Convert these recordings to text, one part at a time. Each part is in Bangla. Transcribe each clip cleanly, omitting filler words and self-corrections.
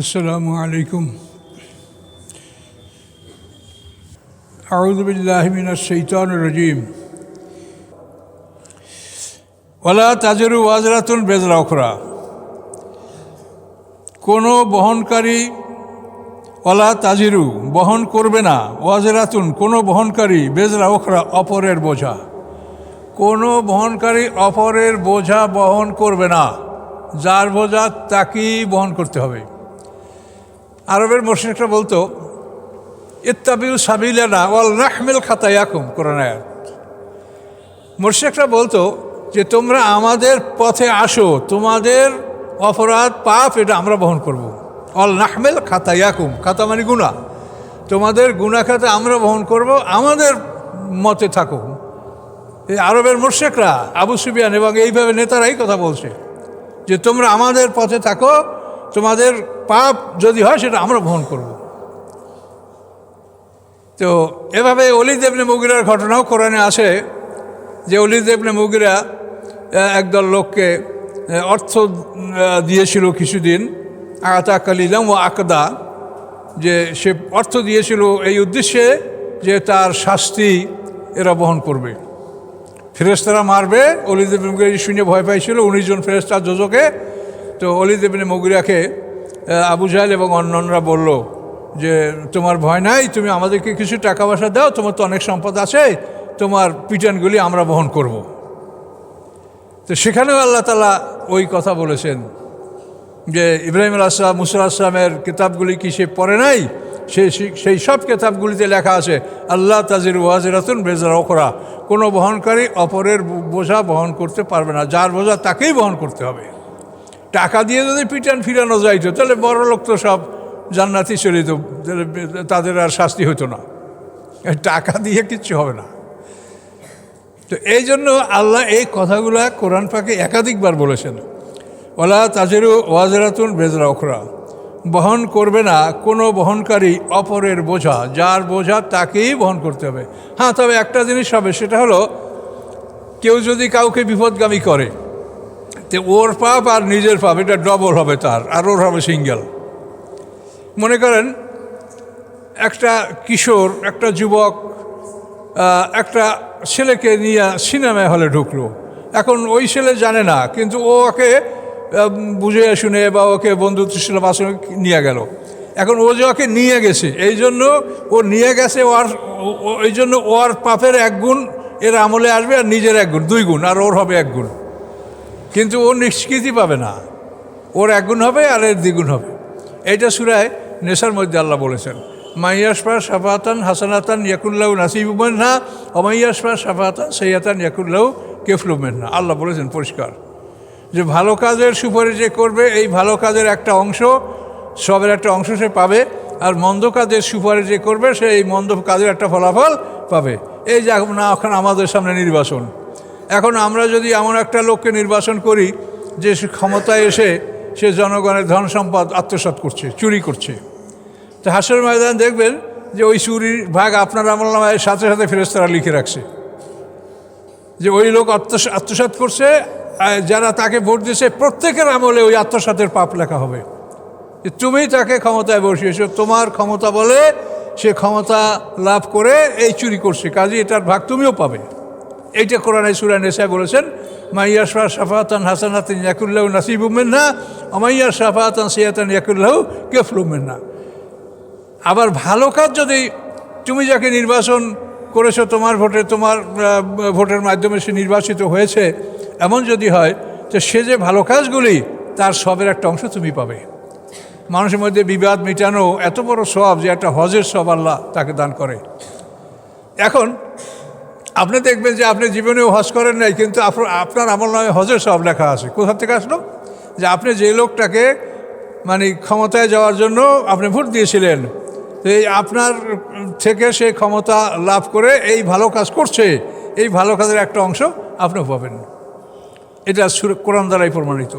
আসসালামু আলাইকুম। আউযু বিল্লাহি মিনাশ শাইতানির রাজীম। ওয়ালা তাজিরু ওয়াজরাতুন বিজরা উখরা। কোনো বহনকারী, ওয়ালা তাজিরু বহন করবে না, ওয়াজরাতুন কোনো বহনকারী, বিজরা উখরা অপরের বোঝা। কোনো বহনকারী অপরের বোঝা বহন করবে না, যার বোঝা তাকেই বহন করতে হবে। আরবের মুশরিকরা বলতো ইত্তাবিউ সাবিলানা ওয়াল নাহমিল খাতায়াকুম, কোরআন আয়াত। মুশরিকরা বলতো যে তোমরা আমাদের পথে আসো, তোমাদের অপরাধ পাপ এটা আমরা বহন করব। ওয়াল নাহমিল খাতায়াকুম, খাতা মানে গুনাহ, তোমাদের গুনাহ খাতা আমরা বহন করব, আমাদের মতে থাকো। এই আরবের মুশরিকরা, আবু সুফিয়ান এবং এইভাবে নেতারাই কথা বলছে যে তোমরা আমাদের পথে থাকো, তোমাদের পাপ যদি হয় সেটা আমরা বহন করব। তো এভাবে ওলীদ ইবনে মুগীরার ঘটনাও কোরআনে আসে যে ওলীদ ইবনে মুগীরা একদল লোককে অর্থ দিয়েছিল কিছুদিন, আতা কালিলাম ও আকদা, যে সে অর্থ দিয়েছিল এই উদ্দেশ্যে যে তার শাস্তি এরা বহন করবে, ফেরেশতারা মারবে। ওলীদ ইবনে মুগীরা শুনে ভয় পাইছিল 19 জন ফেরেশতা যোজকে। তো ওলীদ ইবনে মুগীরাকে আবু জাহেল এবং অন্যান্যরা বলল যে তোমার ভয় নাই, তুমি আমাদেরকে কিছু টাকা পয়সা দাও, তোমার তো অনেক সম্পদ আছে, তোমার পিটানগুলি আমরা বহন করব। তো সেখানেও আল্লাহ তাআলা ওই কথা বলেছেন যে ইব্রাহিম আলাইহিস সালাম, মুসা আলাইহিস সালামের কিতাবগুলি কি সে পড়ে নাই? সেই সব কিতাবগুলিতে লেখা আছে আল্লাহ তাজিরু ওয়াজিরাতুন বিজরা উখরা, কোনো বহনকারী অপরের বোঝা বহন করতে পারবে না, যার বোঝা তাকেই বহন করতে হবে। টাকা দিয়ে যদি পিটান ফিরানো যাইতো তাহলে বড় লোক তো সব জান্নাতি চলে যেত, তাদের আর শাস্তি হতো না। টাকা দিয়ে কিচ্ছু হবে না। তো এই জন্য আল্লাহ এই কথাগুলা কোরআন পাকে একাধিকবার বলেছেন, ওয়ালা তাজিরু ওয়াজিরাতুন বিজরা উখরা, বহন করবে না কোনো বহনকারী অপরের বোঝা, যার বোঝা তাকেই বহন করতে হবে। হ্যাঁ, তবে একটা জিনিস হবে, সেটা হলো কেউ যদি কাউকে বিপদগামী করে, তো ওর পাপ আর নিজের পাপ এটা ডবল হবে তার, আর ওর হবে সিঙ্গেল। মনে করেন একটা কিশোর, একটা যুবক একটা ছেলেকে নিয়ে সিনেমা হলে ঢুকলো। এখন ওই ছেলে জানে না, কিন্তু ও ওকে বুঝে শুনে বা ওকে বন্ধুত্বশীল আচরণে নিয়ে গেল। এখন ও যে ওকে নিয়ে গেছে, এই জন্য ও নিয়ে গেছে, এই জন্য ওর পাপের 1 গুণ এর আমলে আসবে, আর নিজের 1 গুণ, 2 গুণ, আর ওর হবে 1 গুণ। কিন্তু ও নিষ্কৃতি পাবে না, ওর 1 গুণ হবে আর এর 2 গুণ হবে। এইটা সূরা নেসার মধ্যে আল্লাহ বলেছেন, মাইয়াশফা শাফাতান হাসানাতান ইয়াকুল্লাহু নাসিবুম মিনহা ওয়া মাইয়াশফা শাফাতান সাইয়্যাতান ইয়াকুল্লাহু কিফলুম মিনহা। আল্লাহ বলেছেন পরিষ্কার যে ভালো কাজের সুপারিশ যে করবে, এই ভালো কাজের একটা অংশ, সবের একটা অংশ সে পাবে, আর মন্দ কাজের সুপারিশ যে করবে সে এই মন্দ কাজের একটা ফলাফল পাবে। এই যে এখন আমাদের সামনে নির্বাচন, এখন আমরা যদি এমন একটা লোককে নির্বাচন করি যে ক্ষমতায় এসে সে জনগণের ধন সম্পদ আত্মসাৎ করছে, চুরি করছে, তো হাসরের ময়দান দেখবেন যে ওই চুরির ভাগ আপনার আমলনামায় সাথে সাথে ফেরেশতারা লিখে রাখছে যে ওই লোক আত্মসাৎ করছে। যারা তাকে ভোট দিয়েছে প্রত্যেকের আমলে ওই আত্মসাতের পাপ লেখা হবে। তুমি তাকে ক্ষমতায় বসিয়েছো, তোমার ক্ষমতা বলে সে ক্ষমতা লাভ করে এই চুরি করছে, কাজে এটার ভাগ তুমিও পাবে। এইটা কোরআনে সূরা নিসায় বলেছেন, মাইয়াশফা শাফাতান হাসানাতান ইয়াকুল্লাহু নাসিবুম মিনহা ওয়া মাইয়াশফা শাফাতান সাইয়্যাতান ইয়াকুল্লাহু কিফলুম মিনহা। আবার ভালো কাজ যদি তুমি যাকে নির্বাচন করেছো, তোমার ভোটের মাধ্যমে সে নির্বাচিত হয়েছে, এমন যদি হয় তো সে যে ভালো কাজগুলি তার সবের একটা অংশ তুমি পাবে। মানুষের মধ্যে বিবাদ মিটানো এত বড় সওয়াব যে একটা হজের সওয়াব আল্লাহ তাকে দান করে। এখন আপনি দেখবেন যে আপনি জীবনেও হজ করেন নাই, কিন্তু আপনার আমলনামায় হজের সওয়াব লেখা আছে। কোথা থেকে আসলো? যে আপনি যে লোকটাকে মানে ক্ষমতায় যাওয়ার জন্য আপনি ভোট দিয়েছিলেন, এই আপনার থেকে সে ক্ষমতা লাভ করে এই ভালো কাজ করছে, এই ভালো কাজের একটা অংশ আপনিও পাবেন। এটা কোরআন দ্বারাই প্রমাণিত।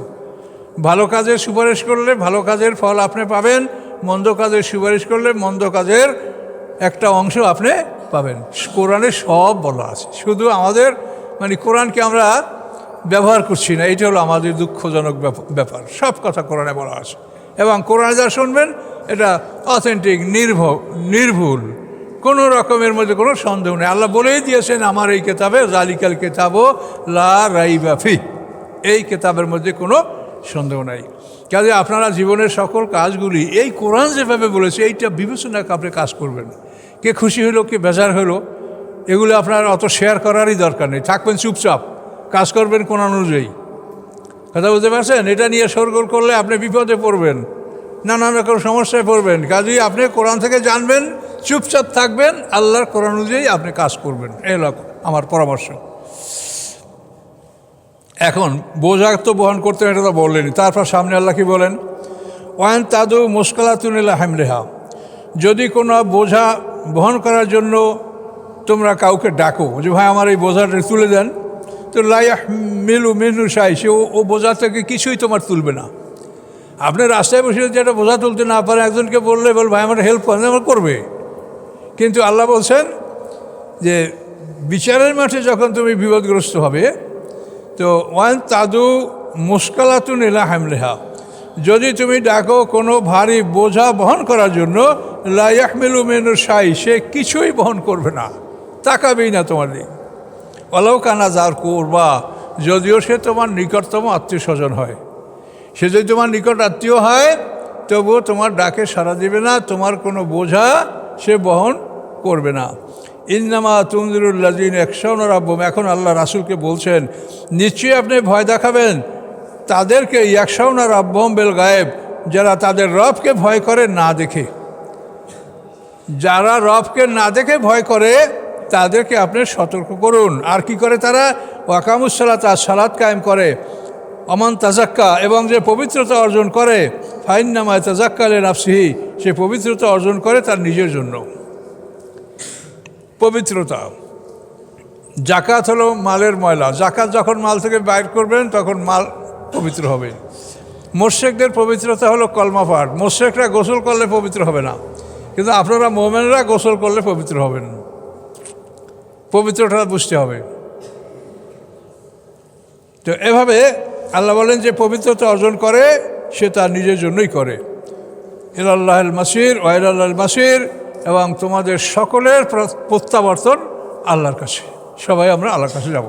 ভালো কাজের সুপারিশ করলে ভালো কাজের ফল আপনি পাবেন, মন্দ কাজের সুপারিশ করলে মন্দ কাজের একটা অংশ আপনি পাবেন। কোরআনে সব বলা আছে, শুধু আমাদের মানে কোরআনকে আমরা ব্যবহার করছি না, এইটা হলো আমাদের দুঃখজনক ব্যাপার। সব কথা কোরআনে বলা আছে, এবং কোরআন যা শুনবেন এটা অথেন্টিক, নির্ভুল, কোনো রকমের মধ্যে কোনো সন্দেহ নেই। আল্লাহ বলেই দিয়েছেন আমার এই কেতাবে, জালিকাল কেতাবো লা রাইবা ফি, এই কেতাবের মধ্যে কোনো সন্দেহ নাই। কাজে আপনারা জীবনের সকল কাজগুলি এই কোরআন যেভাবে বলেছে এইটা বিবেচনা করে আপনি কাজ করবেন। কে খুশি হলো, কে বেজার হলো, এগুলো আপনার অত শেয়ার করারই দরকার নেই। থাকবেন চুপচাপ, কাজ করবেন কোরআন অনুযায়ী। কথা বুঝতে পারছেন? এটা নিয়ে শোরগোল করলে আপনি বিপদে পড়বেন, নানান রকম সমস্যায় পড়বেন। কাজেই আপনি কোরআন থেকে জানবেন, চুপচাপ থাকবেন, আল্লাহর কোরআন অনুযায়ী আপনি কাজ করবেন। এই হলো আমার পরামর্শ। এখন বোঝা তো বহন করতে এটা তো বললেনি। তারপর সামনে আল্লাহ কি বলেন? ওয়ান তাদু মুশকালাতুনিল্লা হামরেহা, যদি কোনো বোঝা বহন করার জন্য তোমরা কাউকে ডাকো যে ভাই আমার এই বোঝাটা তুলে দেন, তো লাইয়াহ মিলু মিনু সাই, সে ও বোঝা থেকে কিছুই তোমার তুলবে না। আপনি রাস্তায় বসে যদি একটা বোঝা তুলতে না পারে, একজনকে বললে ভাই আমার হেল্প করেন, আমার করবে। কিন্তু আল্লাহ বলছেন যে বিচারের মাঠে যখন তুমি বিপদগ্রস্ত হবে, তো ওয়ান তাদু মুশকালাতুনিল্লা হামরেহা, যদি তুমি ডাকো কোনো ভারী বোঝা বহন করার জন্য, লা ইয়াহমিলু মিনু শাই, সে কিছুই বহন করবে না, তাকাবেই না তোমার দিকে। ওয়ালাউ কানা যার কুরবা, যদিও সে তোমার নিকটতম আত্মীয় স্বজন হয়, সে যদি তোমার নিকট আত্মীয় হয় তবুও তোমার ডাকে সাড়া দিবে না, তোমার কোনো বোঝা সে বহন করবে না। ইন্নামা তুনজিরুল্লাযিনা ইয়াখশাউনা রাব্বাহুম, এখন আল্লাহ রাসূলকে বলছেন নিশ্চয়ই আপনি ভয় দেখাবেন তাদেরকে, ইয়াখশাউনা রাব্বাহুম বিল গায়েব, যারা তাদের রবকে ভয় করে না দেখে। যারা রবকে না দেখে ভয় করে তাদেরকে আপনি সতর্ক করুন। আর কি করে তারা? ওয়াকামুস সালাত, সালাত কায়েম করে। অমান তাজাক্কা, এবং যে পবিত্রতা অর্জন করে, ফাইন্নামা তাজাক্কা লিনাফসিহি, সে পবিত্রতা অর্জন করে তার নিজের জন্য। পবিত্রতা, জাকাত হলো মালের ময়লা। জাকাত যখন মাল থেকে বাইর করবেন তখন মাল পবিত্র হবে। মোশরেকদের পবিত্রতা হলো কলমা পাঠ। মোশরেকরা গোসল করলে পবিত্র হবে না, কিন্তু আপনারা মোমেনরা গোসল করলে পবিত্র হবেন। পবিত্রতা বুঝতে হবে। তো এভাবে আল্লাহ বলেন যে পবিত্রতা অর্জন করে সে তার নিজের জন্যই করে। ইলাল্লাহিল মাসির ওয়া ইলাল্লাহিল মাসির, এবং তোমাদের সকলের প্রত্যাবর্তন আল্লাহর কাছে। সবাই আমরা আল্লাহর কাছে যাব।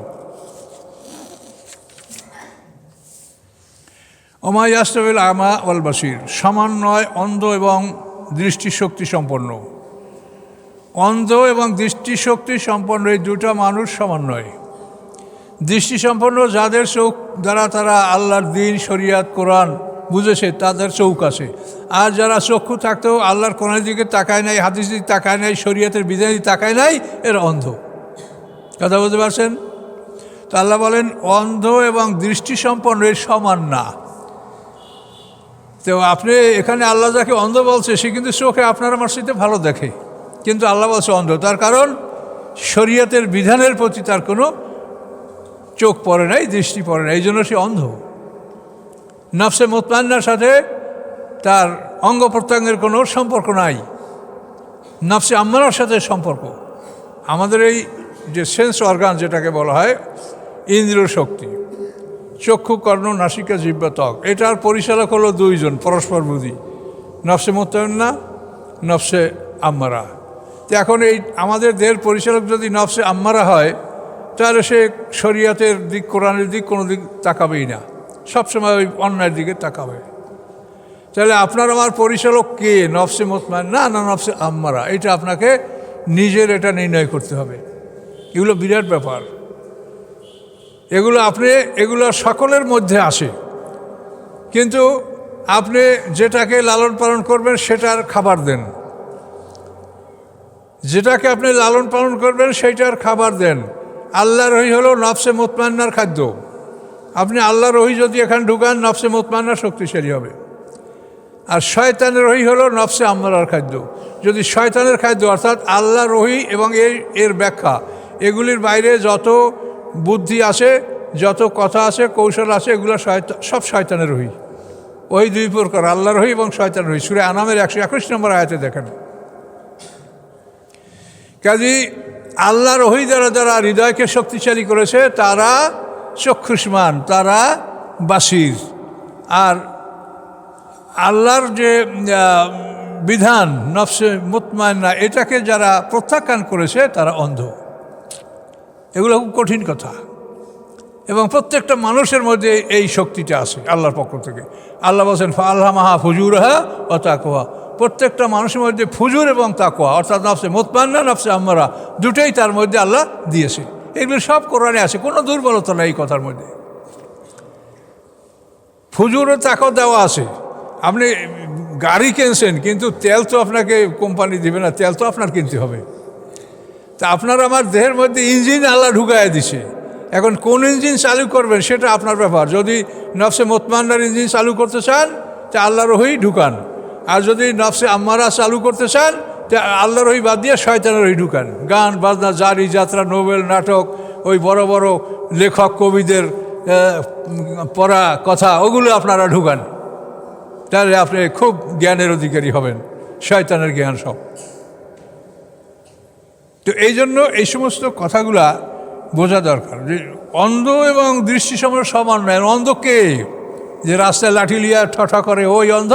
ওমা ইয়াস্তাবিল আমা ওয়াল বাসির, সমান নয় অন্ধ এবং দৃষ্টিশক্তি সম্পন্ন। অন্ধ এবং দৃষ্টিশক্তি সম্পন্ন এই দুটো মানুষ সমান নয়। দৃষ্টিসম্পন্ন যাদের চোখ দ্বারা তারা আল্লাহর দ্বীন, শরিয়াত, কোরআন বুঝেছে, তাদের চোখ আছে। আর যারা চক্ষু থাকতেও আল্লাহর কোরআনের দিকে তাকায় নাই, হাদিসের দিকে তাকায় নাই, শরিয়াতের বিধানের দিকে তাকায় নাই, এরা অন্ধ। কথা বুঝতে পারছেন? তো আল্লাহ বলেন অন্ধ এবং দৃষ্টিসম্পন্ন এর সমান না। তো আপনি এখানে আল্লাহ যাকে অন্ধ বলছে সে কিন্তু চোখে আপনার আমার সাথে ভালো দেখে, কিন্তু আল্লাহ বলছে অন্ধ। তার কারণ শরিয়াতের বিধানের প্রতি তার কোনো চোখ পড়ে নাই, দৃষ্টি পড়ে নাই, এই জন্য সে অন্ধ। নফসে মুতমাইন্নার সাথে তার অঙ্গ প্রত্যঙ্গের কোনো সম্পর্ক নাই, নফসে আম্মারার সাথে সম্পর্ক। আমাদের এই যে সেন্স অর্গান যেটাকে বলা হয় ইন্দ্রিয় শক্তি, চক্ষু, কর্ণ, নাসিকা, জিহ্বা, ত্বক, এটার পরিচালক হলো দুইজন পরস্পর বুঝি, নফসে মুতমাইন্না, নফসে আম্মারা। তো এখন এই আমাদের দেহের পরিচালক যদি নফসে আম্মারা হয় তাহলে সে শরিয়াতের দিক, কোরআনের দিক কোনো দিক তাকাবেই না, সবসময় ওই অন্যায়ের দিকে তাকাবে। তাহলে আপনার আমার পরিচালক কে? নফসে মুতমাইন্না না নফসে আম্মারা? এটা আপনাকে নিজের এটা নির্ণয় করতে হবে। এগুলো বিরাট ব্যাপার। এগুলো সকলের মধ্যে আসে, কিন্তু আপনি যেটাকে লালন পালন করবেন সেটার খাবার দেন, যেটাকে আপনি লালন পালন করবেন সেইটার খাবার দেন। আল্লাহর ওহী হলো নফসে মুতমাইন্নার খাদ্য। আপনি আল্লাহর ওহী যদি এখানে ঢুকান, নফসে মুতমাইন্না শক্তিশালী হবে। আর শয়তানের ওহী হলো নফসে আম্মারার খাদ্য। যদি শয়তানের খাদ্য অর্থাৎ আল্লাহর ওহী এবং এর ব্যাখ্যা, এগুলির বাইরে যত বুদ্ধি আছে, যত কথা আছে, কৌশল আছে, এগুলো সব শয়তানের ওহী। ওই দুই প্রকার, আল্লাহর ওহী এবং শয়তানের ওহী। সূরা আনামের 121 নম্বর আয়াতে দেখেন। কাজী আল্লাহর ওহী দ্বারা যারা হৃদয়কে শক্তিশালী করেছে তারা চক্ষুষ্মান, তারা বাসির। আর আল্লাহর যে বিধান নফসে মুতমাইন্না, এটাকে যারা প্রত্যাখ্যান করেছে তারা অন্ধ। এগুলো খুব কঠিন কথা, এবং প্রত্যেকটা মানুষের মধ্যে এই শক্তিটা আছে আল্লাহর পক্ষ থেকে। আল্লাহ বলছেন ফাআলহামাহা ফুজুরহা ও তাকওয়া, প্রত্যেকটা মানুষের মধ্যে ফুজুর এবং তাকওয়া, অর্থাৎ নফসে মুতমাইন্না নফসে আম্মারা, দুটোই তার মধ্যে আল্লাহ দিয়েছে। এগুলো সব কোরআনে আছে, কোনো দুর্বলতা নেই এই কথার মধ্যে। ফুজুর ও তাকওয়া দেওয়া আছে। আপনি গাড়ি কিনছেন, কিন্তু তেল তো আপনাকে কোম্পানি দিবে না, তেল তো আপনার কিনতে হবে। তা আপনার আমার দেহের মধ্যে ইঞ্জিন আল্লাহ ঢুকাইয়া দিছে, এখন কোন ইঞ্জিন চালু করবেন সেটা আপনার ব্যাপার। যদি নফসে মুতমাইন্নার ইঞ্জিন চালু করতে চান তা আল্লাহর ওহী ঢুকান, আর যদি নফসে আম্মারা চালু করতে চান তা আল্লাহর ওহী বাদ দিয়ে শয়তানের ওহী ঢুকান। গান বাজনা, জারি যাত্রা, নোবেল, নাটক, ওই বড় বড় লেখক কবিদের পড়া কথা, ওগুলো আপনারা ঢুকান, তাহলে আপনি খুব জ্ঞানের অধিকারী হবেন, শয়তানের জ্ঞান সব। তো এই জন্য এই সমস্ত কথাগুলা বোঝা দরকার যে অন্ধ এবং দৃষ্টি সমান নয়। অন্ধ কে? যে রাস্তায় লাঠি লিয়া ঠঠা করে ওই অন্ধ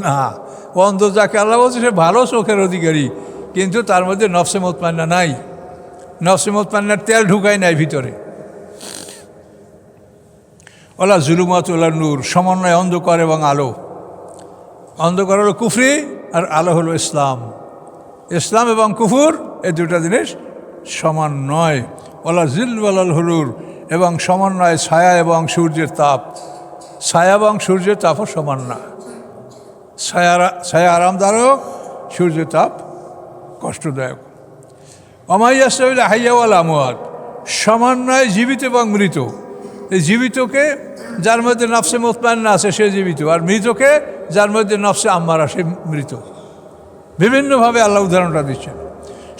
না। অন্ধ যাকে আল্লাহ বলছে সে ভালো চোখের অধিকারী, কিন্তু তার মধ্যে নফসে মুতমাইন্না নাই, নফসে মুতমাইন্নার তেল ঢুকায় নাই ভিতরে। ওলা জুলুমাত ওলা নূর, সমন্বয় অন্ধকার এবং আলো। অন্ধকার হলো কুফরি আর আলো হলো ইসলাম। ইসলাম এবং কুফুর এই দুটা জিনিস সমান নয়। ওলা জিল ওয়ালাল হুরুর, এবং সমান নয় ছায়া এবং সূর্যের তাপ। ছায়া এবং সূর্যের তাপও সমান না। ছায়া আরামদায়ক, সূর্যের তাপ কষ্টদায়ক। অমাইয়াস্তাবিল হাইয়া ওয়াল আমওয়াত, সমান নয় জীবিত এবং মৃত। এই জীবিতকে যার মধ্যে নফসে মুতমাইন্না আছে সে জীবিত, আর মৃতকে যার মধ্যে নফসে আম্মারা সে মৃত। বিভিন্নভাবে আল্লাহ উদাহরণটা দিচ্ছেন।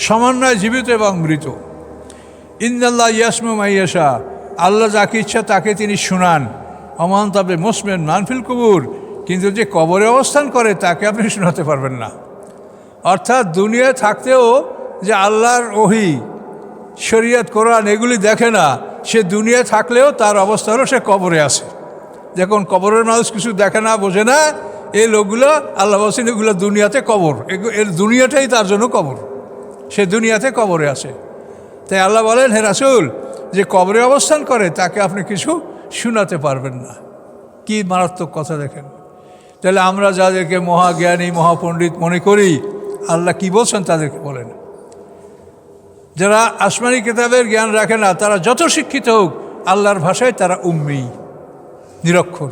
সমান নয় জীবিত এবং মৃত। ইন্নাল্লাহ ইয়াসমু মাইয়াশা, আল্লাহ যাকে ইচ্ছা তাকে তিনি শুনান। অমান তবে মুসমেন মানফিল কুবুর, কিন্তু যে কবরে অবস্থান করে তাকে আপনি শোনাতে পারবেন না। অর্থাৎ দুনিয়ায় থাকতেও যে আল্লাহর ওহী, শরীয়ত, কোরআন এগুলি দেখে না, সে দুনিয়ায় থাকলেও তার অবস্থা হলো সে কবরে আছে। যখন কবরের মানুষ কিছু দেখে না, বোঝে না, এই লোকগুলো আল্লাহ বলছেন এগুলো দুনিয়াতে কবর, এর দুনিয়াটাই তার জন্য কবর, সে দুনিয়াতে কবরে আছে। তাই আল্লাহ বলেন হে রাসূল, যে কবরে অবস্থান করে তাকে আপনি কিছু শোনাতে পারবেন না। কি মারাত্মক কথা দেখেন। তাহলে আমরা যাদেরকে মহাজ্ঞানী মহাপণ্ডিত মনে করি, আল্লাহ কি বলছেন তাদেরকে বলেন। যারা আসমানি কিতাবের জ্ঞান রাখে না, তারা যত শিক্ষিত হোক, আল্লাহর ভাষায় তারা উম্মি, নিরক্ষর।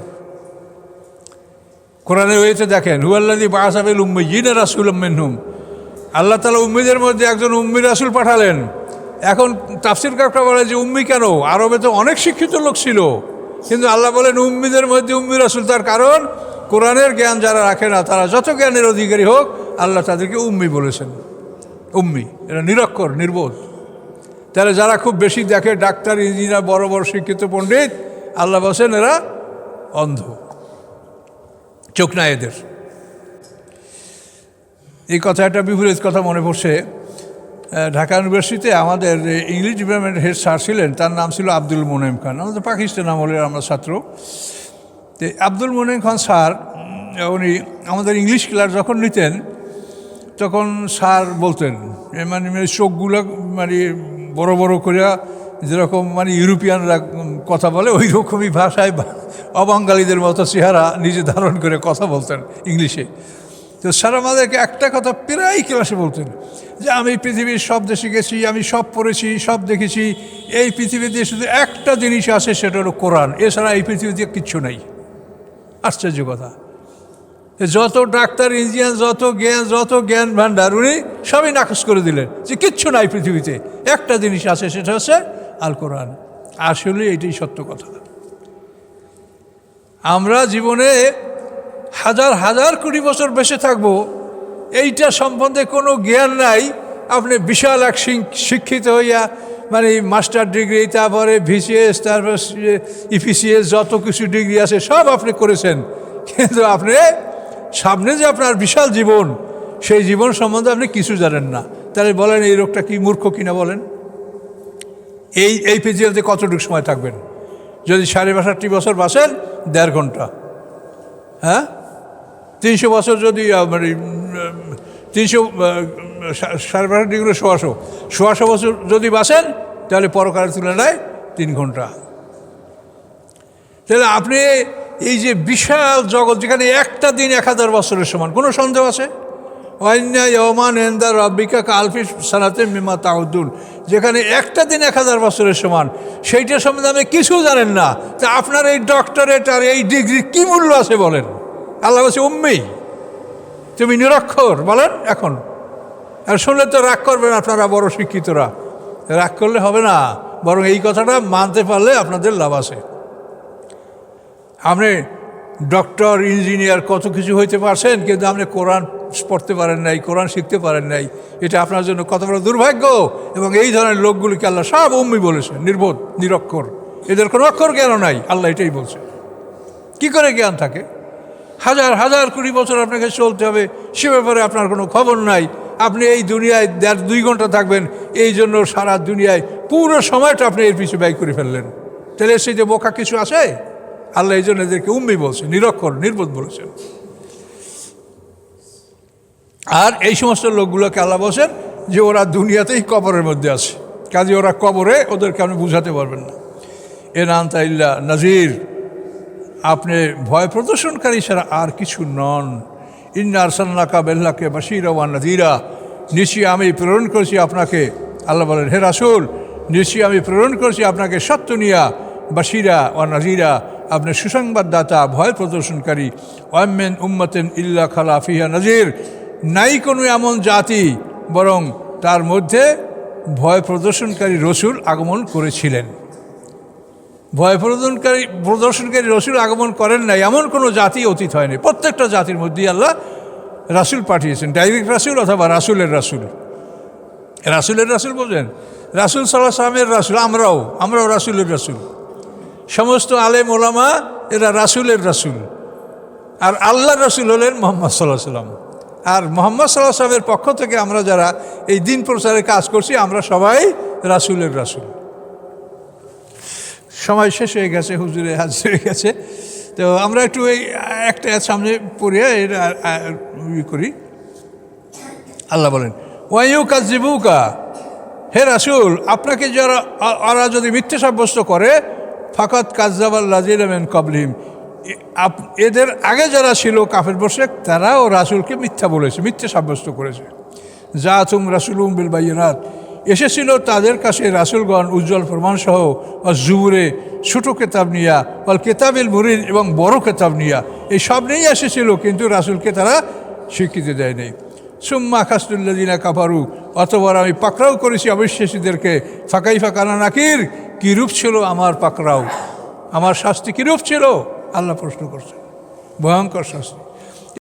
কোরআনে ওইতে দেখেন হুয়াল্লাযী বাআসা ফিল উম্মিয়্যিনা রাসূলাম মিনহুম, আল্লাহ তাআলা উম্মিদের মধ্যে একজন উম্মি রাসূল পাঠালেন। এখন তাফসীরকাররা বলে যে উম্মি কেন? আরবে তো অনেক শিক্ষিত লোক ছিল, কিন্তু আল্লাহ বলেন উম্মিদের মধ্যে উম্মি রাসূল। তার কারণ কোরআনের জ্ঞান যারা রাখে না, তারা যত জ্ঞানের অধিকারী হোক, আল্লাহ তাদেরকে উম্মি বলেছেন। উম্মি এরা নিরক্ষর, নির্বোধ। তাহলে যারা খুব বেশি দেখে, ডাক্তার, ইঞ্জিনিয়ার, বড় বড় শিক্ষিত পণ্ডিত, আল্লাহ বলছেন এরা অন্ধ, চোখ নাই এদের। এই কথা, একটা বিপরীত কথা মনে পড়ছে। ঢাকা ইউনিভার্সিটিতে আমাদের ইংলিশ ডিপার্টমেন্টের হেড স্যার ছিলেন, তার নাম ছিল আব্দুল মোনেম খান। আমাদের পাকিস্তান আমলের আমরা ছাত্র। তো আব্দুল মোনেম খান স্যার, উনি আমাদের ইংলিশ ক্লাস যখন নিতেন, তখন স্যার বলতেন মানে চোখগুলো মানে বড় বড় করে, যেরকম মানে ইউরোপিয়ানরা কথা বলে ওই রকমই ভাষায় অবাঙ্গালীদের মতো চেহারা নিজে ধারণ করে কথা বলতেন ইংলিশে। তো স্যার আমাদেরকে একটা কথা প্রায় ক্লাসে বলতেন যে আমি পৃথিবীর সব দেশে গেছি, আমি সব পড়েছি, সব দেখেছি, এই পৃথিবীতে শুধু একটা জিনিস আছে, সেটা হলো কোরআন, এছাড়া এই পৃথিবীতে কিচ্ছু নেই। আশ্চর্য কথা। যত ডাক্তার, ইঞ্জিনিয়ার, যত জ্ঞান ভাণ্ডার, উনি সবই নাকচ করে দিলেন যে কিচ্ছু নাই পৃথিবীতে, একটা জিনিস আছে, সেটা হচ্ছে আল কোরআন। আসলে এটাই সত্য কথা। আমরা জীবনে হাজার হাজার কোটি বছর বেঁচে থাকবো, এইটা সম্বন্ধে কোনো জ্ঞান নাই। আপনি বিশাল এক শিক্ষিত হইয়া মানে মাস্টার ডিগ্রি, তারপরে ভিসিএস, তারপর ইপিসিএস, যত কিছু ডিগ্রি আছে সব আপনি করেছেন, কিন্তু আপনি সামনে যে আপনার বিশাল জীবন, সেই জীবন সম্বন্ধে আপনি কিছু জানেন না। তাহলে বলেন এই রোগটা কি মূর্খ কিনা বলেন? এই পৃথিবীতে কতটুকু সময় থাকবেন? যদি ৬৫ বছর বাঁচেন, ১.৫ ঘন্টা, হ্যাঁ, 300 বছর যদি মানে 300 5.5 1600 বছর যদি বাঁচেন তাহলে পরকালের তুলনায় 3 ঘন্টা। তাহলে আপনি এই যে বিশাল জগৎ, যেখানে একটা দিন 1000 বছরের সমান, কোনো সন্দেহ আছে? ওয়াইন্না ইয়মান ইনদা রাব্বিকা কালফি সানাতিন মিম্মা তাউদ্দুন, যেখানে একটা দিন 1000 বছরের সমান, সেইটার সম্বন্ধে আপনি কিছু জানেন না, তা আপনার এই ডক্টরেট আর এই ডিগ্রি কি মূল্য আছে বলেন? আল্লাহ বলছে উম্মি, তুমি নিরক্ষর বলেন। এখন আর শুনলে তো রাগ করবেন আপনারা বড় শিক্ষিতরা, রাগ করলে হবে না, বরং এই কথাটা মানতে পারলে আপনাদের লাভ আছে। আপনি ডক্টর, ইঞ্জিনিয়ার কত কিছু হইতে পারছেন, কিন্তু আপনি কোরআন পড়তে পারেন নাই, কোরআন শিখতে পারেন নাই, এটা আপনার জন্য কত বড় দুর্ভাগ্য। এবং এই ধরনের লোকগুলিকে আল্লাহ সব উম্মি বলেছে, নির্বোধ, নিরক্ষর, এদের কোনো অক্ষর জ্ঞান নাই। আল্লাহ এটাই বলছে। কি করে জ্ঞান থাকে? হাজার হাজার কোটি বছর আপনাকে চলতে হবে, সে ব্যাপারে আপনার কোনো খবর নাই। আপনি এই দুনিয়ায় 1.5-2 ঘন্টা থাকবেন, এই জন্য সারা দুনিয়ায় পুরো সময়টা আপনি এর পিছু ব্যয় করে ফেললেন। তাহলে সেই যে বোকা কিছু আছে? আল্লাহ এই জন্য এদেরকে উম্মি বলছে, নিরক্ষর, নির্বোধ বলেছেন। আর এই সমস্ত লোকগুলোকে আল্লাহ বলছেন যে ওরা দুনিয়াতেই কবরের মধ্যে আছে, কাজে ওরা কবরে, ওদেরকে আপনি বুঝাতে পারবেন না। এন আনতা ইল্লা নাজির, আপনি ভয় প্রদর্শনকারী ছাড়া আর কিছু নন। ইন্না আরসালনাকা বিল্লাকে বাশীরা ওয়া নাযীরা, নিশ্চয়ই আমি প্রেরণ করেছি আপনাকে, আল্লাহ বলেন হে রাসূল, নিশ্চয়ই আমি প্রেরণ করেছি আপনাকে সত্য নিয়া, বাশীরা ওয়া নাযীরা, আপনি সুসংবাদদাতা, ভয় প্রদর্শনকারী। ওয়ামিন উম্মাতিন ইল্লা খালা ফিহা নাযীর, নাই কোনো এমন জাতি বরং তার মধ্যে ভয় প্রদর্শনকারী রসুল আগমন করেছিলেন। ভয় প্রদর্শনকারী রসুল আগমন করেন নাই এমন কোনো জাতি অতীত হয়নি। প্রত্যেকটা জাতির মধ্যেই আল্লাহ রাসুল পাঠিয়েছেন, ডাইরেক্ট রাসুল অথবা রাসুলের রাসুল। রাসুলের রাসুল বলছেন, রাসুল সাল্লাল্লাহু আলাইহি ওয়াসাল্লামের রাসুল, আমরাও রাসুলের রাসুল। সমস্ত আলেম ওলামা এরা রাসুলের রাসুল। আর আল্লাহর রাসুল হলেন মুহাম্মদ সাল্লাল্লাহু আলাইহি ওয়াসাল্লাম। আর মুহাম্মদ সাল্লাল্লাহু আলাইহি ওয়াসাল্লামের পক্ষ থেকে আমরা যারা এই দিন প্রচারের কাজ করছি, আমরা সবাই রাসুলের রাসুল। সময় শেষ হয়ে গেছে, হুজুরে হাজির হয়ে গেছে, তো আমরা একটু এই একটা সামনে পড়ে এর করি। আল্লাহ বলেন ওয়াইউকাযযিবুকা, হে রাসূল, আপনাকে যারা ওরা যদি মিথ্যে সাব্যস্ত করে, ফাকাত কাযযাবাল্লাযীনা মিন ক্বাবলিহিম, এদের আগে যারা ছিল কাফের মুশরিক, তারাও রাসূলকে মিথ্যা বলেছে, মিথ্যে সাব্যস্ত করেছে। জাআতুম রাসূলুহুম বিল বায়িনাত, এসেছিল তাদের কাছে রাসূলগণ উজ্জ্বল প্রমাণসহ, জুবুরে ছোট কেতাব নিয়া, ওয়াল কেতাবিল মুরিন এবং বড় কেতাব নিয়া, এই সব নিয়েই এসেছিল, কিন্তু রাসূলকে তারা স্বীকৃতি দেয় নাই। সুম্মা আখাযতুল্লাযীনা কাফারু, অতবার আমি পাকড়াও করেছি অবিশ্বাসীদেরকে। ফাকাইফা কানা নাকির, কী রূপ ছিল আমার পাকড়াও, আমার শাস্তি কী রূপ ছিল? আল্লাহ প্রশ্ন করছেন, ভয়ঙ্কর শাস্তি।